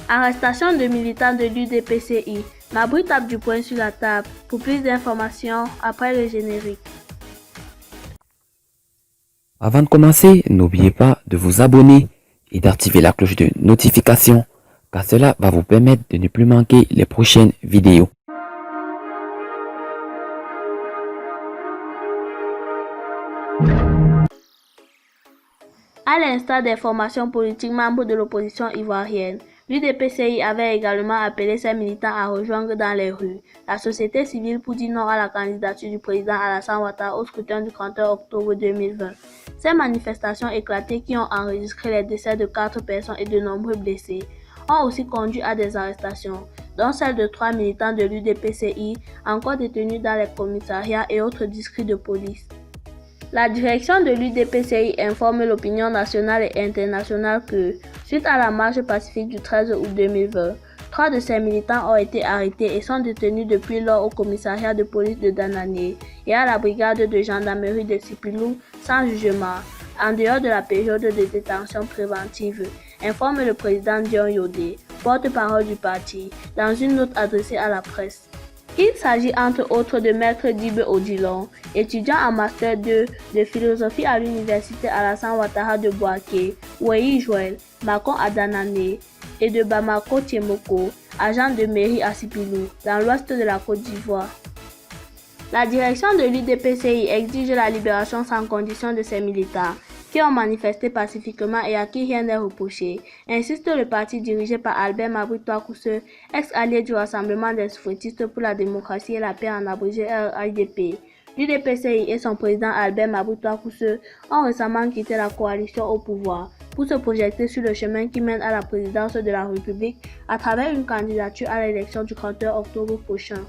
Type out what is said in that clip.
Arrestation de militants de l'UDPCI. Mabry tape du poing sur la table. Pour plus d'informations, après le générique. Avant de commencer, n'oubliez pas de vous abonner et d'activer la cloche de notification, car cela va vous permettre de ne plus manquer les prochaines vidéos. À l'instar des formations politiques membres de l'opposition ivoirienne, l'UDPCI avait également appelé ses militants à rejoindre dans les rues la société civile pour dire non à la candidature du président Alassane Ouattara au scrutin du 31 octobre 2020. Ces manifestations éclatées qui ont enregistré les décès de 4 personnes et de nombreux blessés ont aussi conduit à des arrestations, dont celle de 3 militants de l'UDPCI encore détenus dans les commissariats et autres districts de police. La direction de l'UDPCI informe l'opinion nationale et internationale que, suite à la marche pacifique du 13 août 2020, 3 de ces militants ont été arrêtés et sont détenus depuis lors au commissariat de police de Dananié et à la brigade de gendarmerie de Sipilou sans jugement, en dehors de la période de détention préventive, informe le président Dion Yodé, porte-parole du parti, dans une note adressée à la presse. Il s'agit entre autres de Maître Dibé Odilon, étudiant en Master 2 de philosophie à l'université Alassane Ouattara de Bouaké, Weyi Joël, Makon Adanane, et de Bamako Tiemoko, agent de mairie à Sipilou, dans l'ouest de la Côte d'Ivoire. La direction de l'UDPCI exige la libération sans condition de ses militants, qui ont manifesté pacifiquement et à qui rien n'est reproché, insiste le parti dirigé par Albert Mabry Touakousse, ex-allié du Rassemblement des souffletistes pour la démocratie et la paix en abrégé RHDP. L'UDPCI et son président Albert Mabry Touakousse ont récemment quitté la coalition au pouvoir pour se projeter sur le chemin qui mène à la présidence de la République à travers une candidature à l'élection du 31 octobre prochain.